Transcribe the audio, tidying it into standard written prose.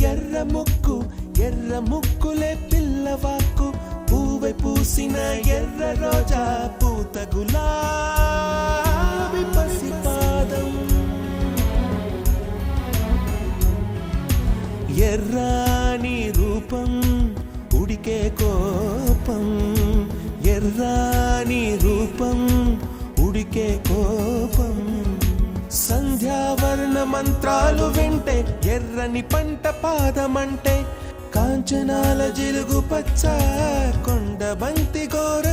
ఎర్ర ముక్కు ఎర్ర ముక్కులే పిల్లవాకు పూవై పూసిన ఎర్ర రోజా పూత గులాబీ పసిపాదం ఎర్రాని రూపం ఉడికే కోపం ఎర్రాని రూపం ఉడికే కోపం సంధ్యావర్ణ మంత్రాలు వింటే ఎర్రని పంట పాదమంటే కాంచనాల జిలుగు పచ్చ కొండ బంతి గోర